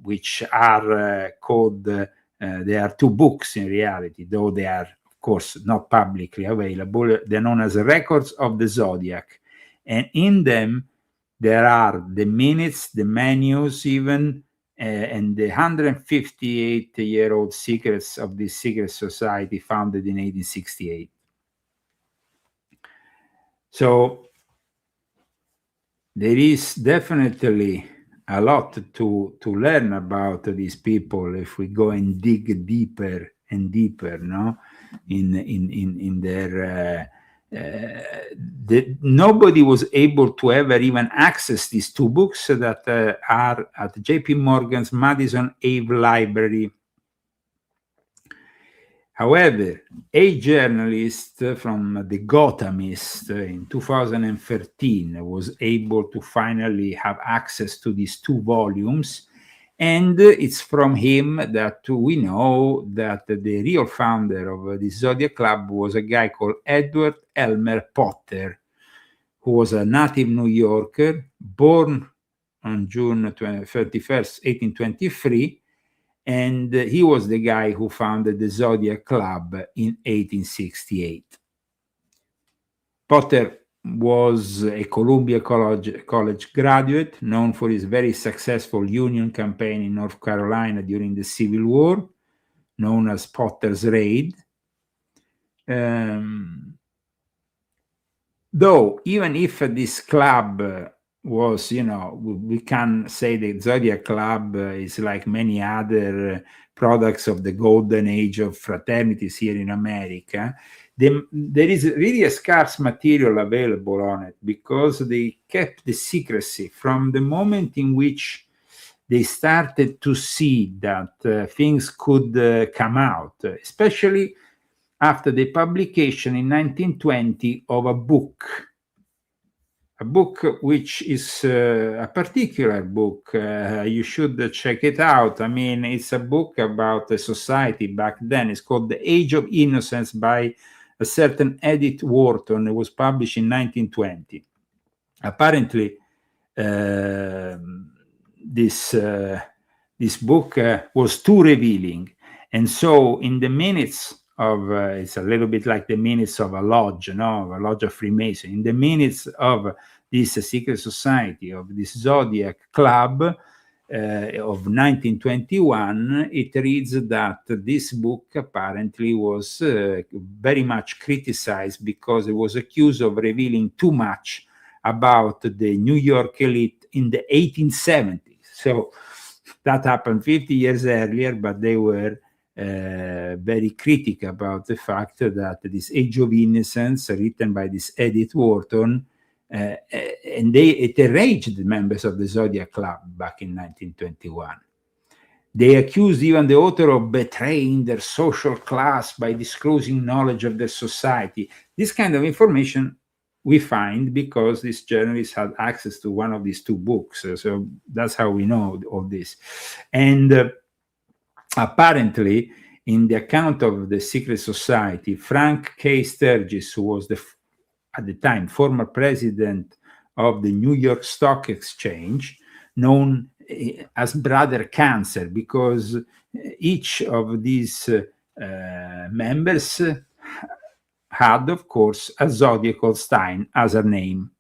which are called, they are 2 books in reality, though they are, of course, not publicly available. They're known as Records of the Zodiac. And in them, there are the minutes, the menus even, and the 158-year-old secrets of this secret society founded in 1868. So there is definitely a lot to learn about these people if we go and dig deeper and deeper, no, in their nobody was able to ever even access these two books that are at JP Morgan's Madison Ave Library. However, a journalist from The Gothamist in 2013 was able to finally have access to these two volumes, and it's from him that we know that the real founder of the Zodiac Club was a guy called Edward Elmer Potter, who was a native New Yorker, born on June 31st, 1823, and he was the guy who founded the Zodiac Club in 1868. Potter was a Columbia College graduate, known for his very successful Union campaign in North Carolina during the Civil War, known as Potter's Raid. Though, even if this club was, we can say the Zodiac Club is like many other products of the golden age of fraternities here in America, there is really a scarce material available on it because they kept the secrecy from the moment in which they started to see that things could come out, especially after the publication in 1920 of a book which is a particular book. You should check it out. I mean, it's a book about a society back then. It's called The Age of Innocence by a certain Edith Wharton. It was published in 1920. Apparently, this book was too revealing. And so in the minutes of, it's a little bit like the minutes of a lodge, a lodge of Freemasons. In the minutes of this secret society, of this Zodiac Club of 1921, it reads that this book apparently was very much criticized because it was accused of revealing too much about the New York elite in the 1870s. So that happened 50 years earlier, but they were very critical about the fact that this Age of Innocence, written by this Edith Wharton, and it enraged the members of the Zodiac Club back in 1921. They accused even the author of betraying their social class by disclosing knowledge of their society. This kind of information we find because this journalist had access to one of these two books. So that's how we know all this. And apparently, in the account of the secret society, Frank K. Sturgis, who was at the time former president of the New York Stock Exchange, known as Brother Cancer, because each of these members had, of course, a zodiacal sign as a name.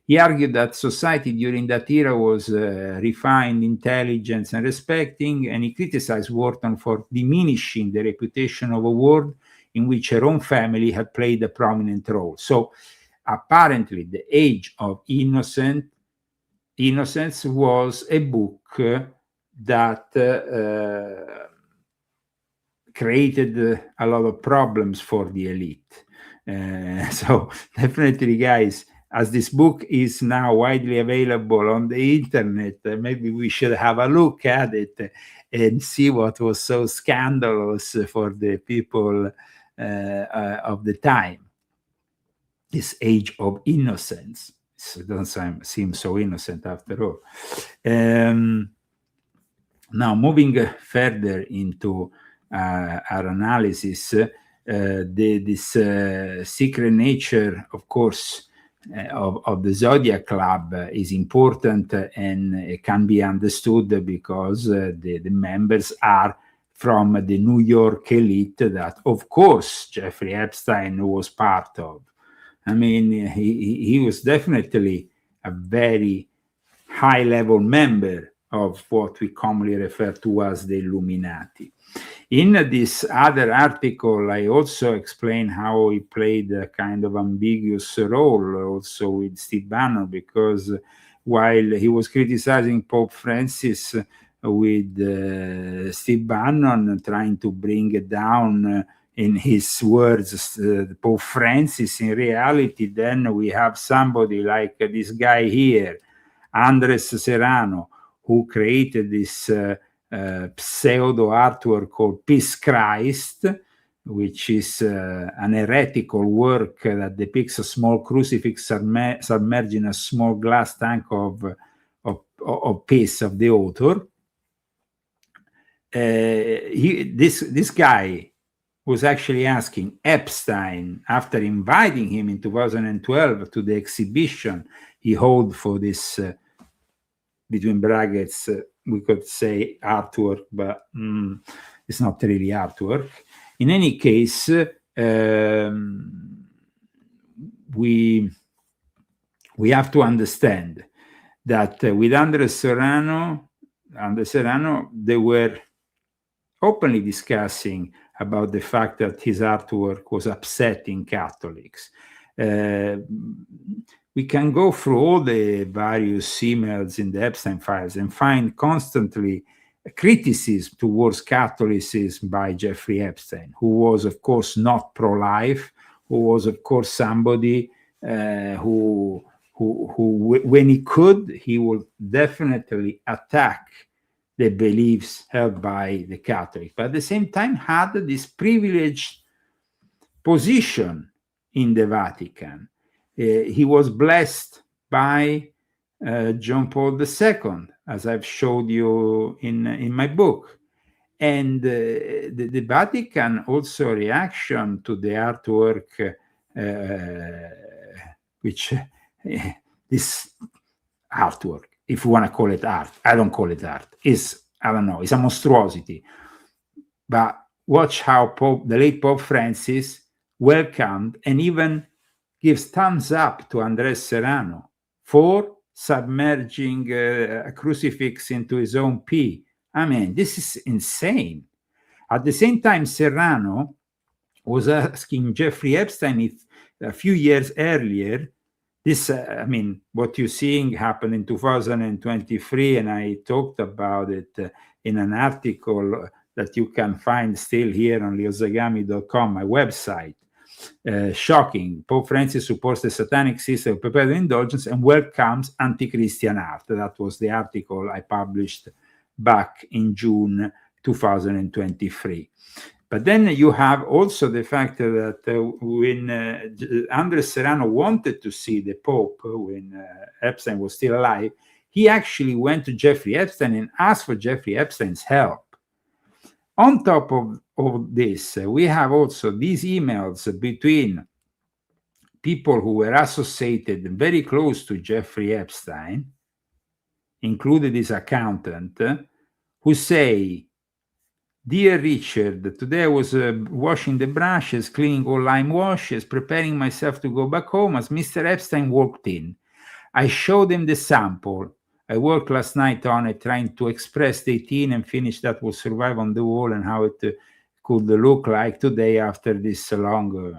He argued that society during that era was refined, intelligent, and respecting, and he criticized Wharton for diminishing the reputation of a world in which her own family had played a prominent role. So apparently The Age of Innocence was a book that created a lot of problems for the elite. So definitely, guys, as this book is now widely available on the internet, maybe we should have a look at it and see what was so scandalous for the people of the time. This Age of Innocence. It doesn't seem so innocent after all. Now, moving further into our analysis, this secret nature, of course, of the Zodiac Club is important and it can be understood because the members are from the New York elite that, of course, Jeffrey Epstein was part of. I mean, he was definitely a very high-level member of what we commonly refer to as the Illuminati. In this other article, I also explain how he played a kind of ambiguous role also with Steve Bannon, because while he was criticizing Pope Francis with Steve Bannon trying to bring down in his words, Pope Francis. In reality, then we have somebody like this guy here, Andres Serrano, who created this pseudo artwork called Peace Christ, which is an heretical work that depicts a small crucifix submerged in a small glass tank of peace of the author. This guy was actually asking Epstein, after inviting him in 2012 to the exhibition he held for this, between brackets, we could say artwork, but it's not really artwork. In any case, we have to understand that with Andres Serrano, they were openly discussing about the fact that his artwork was upsetting Catholics. We can go through all the various emails in the Epstein files and find constantly criticism towards Catholicism by Jeffrey Epstein, who was, of course, not pro-life, who was, of course, somebody who when he could, he would definitely attack the beliefs held by the Catholic, but at the same time had this privileged position in the Vatican. He was blessed by John Paul II, as I've showed you in my book. And the Vatican also reaction to the artwork, which this artwork, if you want to call it art, I don't call it art. I don't know, it's a monstrosity. But watch how the late Pope Francis welcomed and even gives thumbs up to Andres Serrano for submerging a crucifix into his own pee. I mean, this is insane. At the same time, Serrano was asking Jeffrey Epstein if a few years earlier, this, what you're seeing happened in 2023, and I talked about it in an article that you can find still here on leozagami.com, my website. Shocking. Pope Francis supports the satanic system of perpetual indulgence and welcomes anti-Christian art. That was the article I published back in June 2023. But then you have also the fact that when Andres Serrano wanted to see the Pope, when Epstein was still alive, he actually went to Jeffrey Epstein and asked for Jeffrey Epstein's help. On top of this, we have also these emails between people who were associated and very close to Jeffrey Epstein, including his accountant, who say, "Dear Richard, today I was washing the brushes, cleaning all lime washes, preparing myself to go back home as Mr. Epstein walked in. I showed him the sample. I worked last night on it, trying to express the 18 and finish that will survive on the wall and how it could look like today after this long...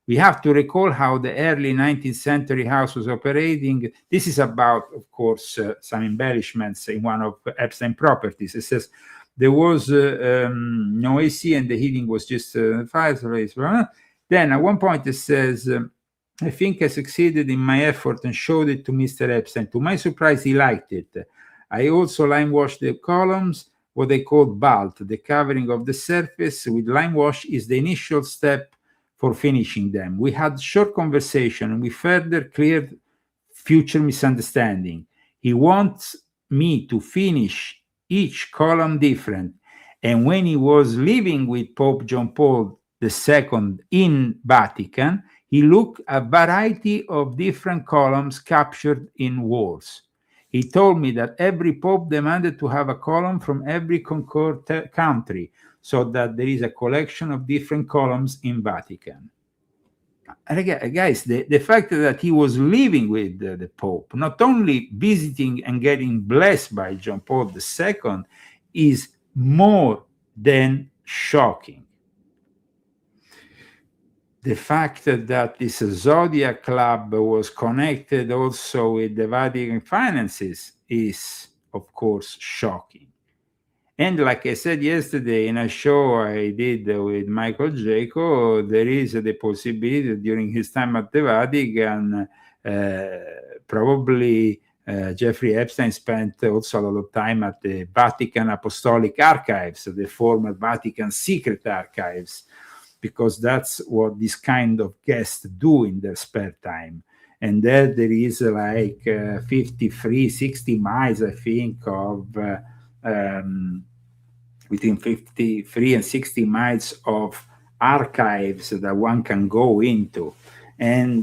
We have to recall how the early 19th century house was operating." This is about, of course, some embellishments in one of Epstein properties. It says, there was no AC and the heating was just fireplace. Then at one point it says, "I think I succeeded in my effort and showed it to Mr. Epstein. To my surprise, he liked it. I also lime washed the columns, what they call balte. The covering of the surface with lime wash is the initial step for finishing them. We had short conversation and we further cleared future misunderstanding. He wants me to finish each column different. And when he was living with Pope John Paul II in Vatican, he looked at a variety of different columns captured in walls. He told me that every pope demanded to have a column from every concord country, so that there is a collection of different columns in Vatican." And again, guys, the fact that he was living with the Pope, not only visiting and getting blessed by John Paul II, is more than shocking. The fact that this Zodiac Club was connected also with the Vatican finances is, of course, shocking. And like I said yesterday in a show I did with Michael Jaco, there is the possibility that during his time at the Vatican, probably Jeffrey Epstein spent also a lot of time at the Vatican Apostolic Archives, the former Vatican Secret Archives, because that's what this kind of guests do in their spare time. And there is like 53, 60 miles, I think, of between 53 and 60 miles of archives that one can go into. And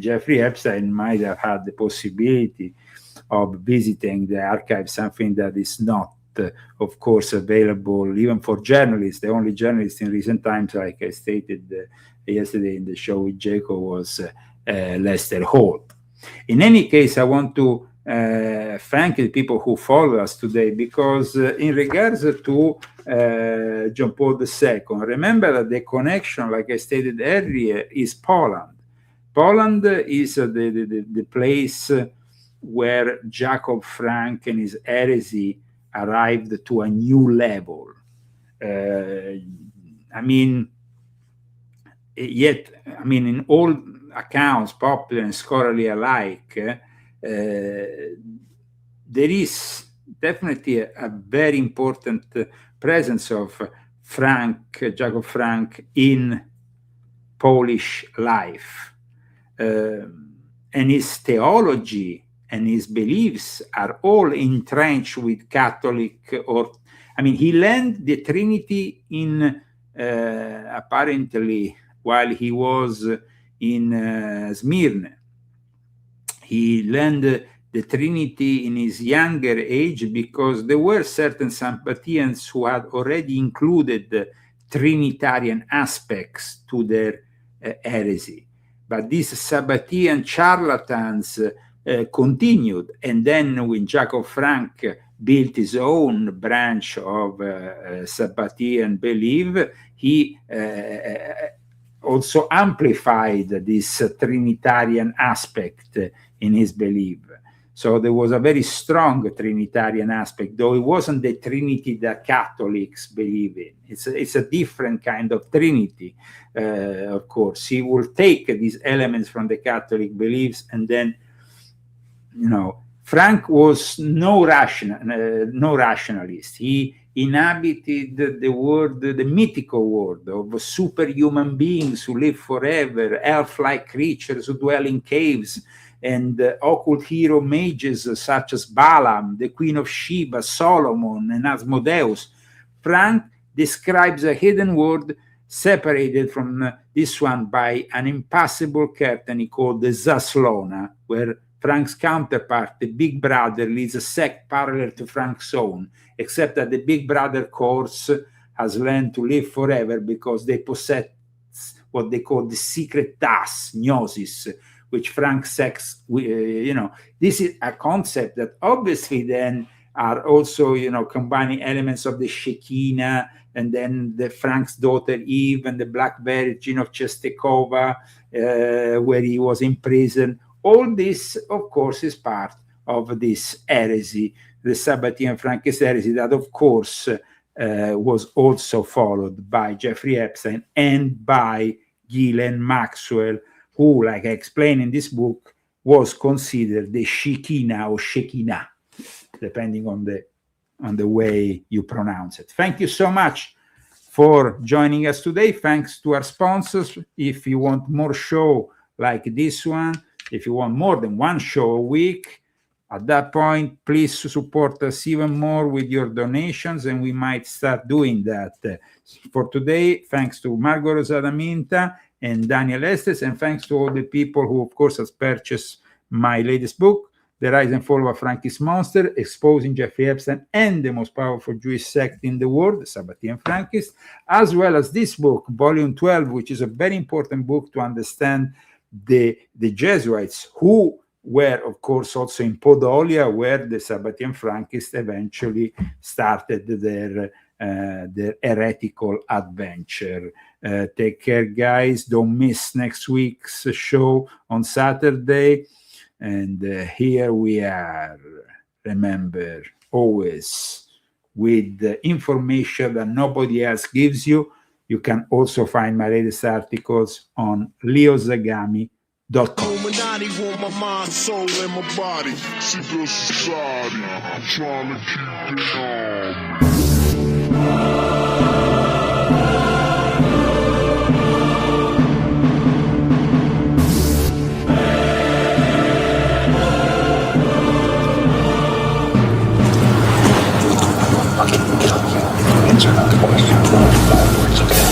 Jeffrey Epstein might have had the possibility of visiting the archive, something that is not, of course, available even for journalists. The only journalist in recent times, like I stated yesterday in the show with Jacob, was Lester Holt. In any case, I want to thank the people who follow us today, because in regards to John Paul II, remember that the connection, like I stated earlier, is Poland. Poland is the place where Jacob Frank and his heresy arrived to a new level. In all accounts, popular and scholarly alike, there is definitely a very important presence of Jacob Frank in Polish life. And his theology and his beliefs are all entrenched with Catholic, he learned the Trinity in apparently while he was in Smyrna. He learned the Trinity in his younger age because there were certain Sabbatians who had already included Trinitarian aspects to their heresy. But these Sabbatian charlatans continued. And then when Jacob Frank built his own branch of Sabbatian belief, he also amplified this Trinitarian aspect in his belief. So there was a very strong Trinitarian aspect, though it wasn't the Trinity that Catholics believe in. It's a different kind of Trinity, of course. He will take these elements from the Catholic beliefs, and then, Frank was no rationalist. He inhabited the mythical world of superhuman beings who live forever, elf-like creatures who dwell in caves, and occult hero mages such as Balaam, the Queen of Sheba, Solomon, and Asmodeus. Frank describes a hidden world separated from this one by an impassable curtain he called the Zaslona, where Frank's counterpart, the Big Brother, leads a sect parallel to Frank's own, except that the Big Brother course has learned to live forever because they possess what they call the secret das, gnosis, which Frank sects, this is a concept that obviously then are also, combining elements of the Shekinah, and then the Frank's daughter Eve and the Black Virgin of Czestochowa, where he was in prison. All this, of course, is part of this heresy, the Sabbatian Frankist heresy, that, of course, was also followed by Jeffrey Epstein and by Ghislaine Maxwell, who, like I explained in this book, was considered the Shekinah or Shekinah, depending on the way you pronounce it. Thank you so much for joining us today. Thanks to our sponsors. If you want more show like this one, if you want more than one show a week, at that point, please support us even more with your donations, and we might start doing that. For today, thanks to Margot Rosada Minta and Daniel Estes, and thanks to all the people who, of course, has purchased my latest book, The Rise and Fall of a Frankist Monster, Exposing Jeffrey Epstein and the Most Powerful Jewish Sect in the World, the Sabbatian Frankists, as well as this book, Volume 12, which is a very important book to understand the Jesuits, who were, of course, also in Podolia, where the Sabbatian Frankists eventually started their heretical adventure. Take care, guys. Don't miss next week's show on Saturday. And here we are. Remember, always with information that nobody else gives you. You can also find my latest articles on leozagami.com. Illuminati want my mind, soul, and my body. Secret society, trying to keep it Answer that question. It's okay.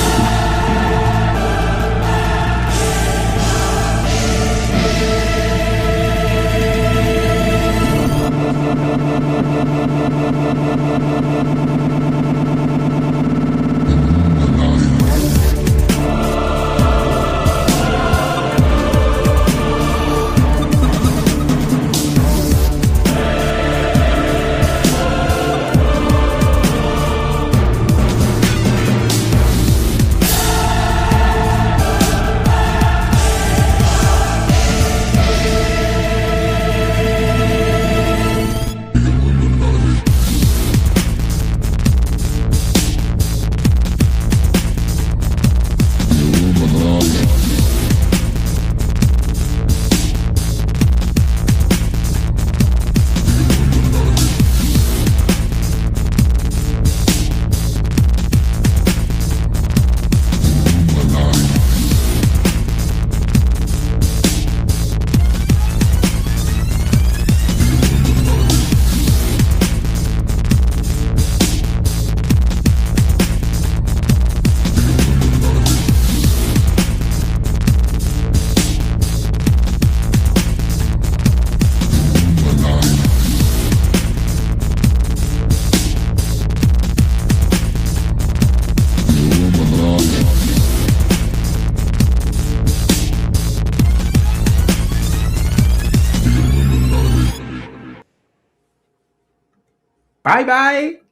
Bye bye.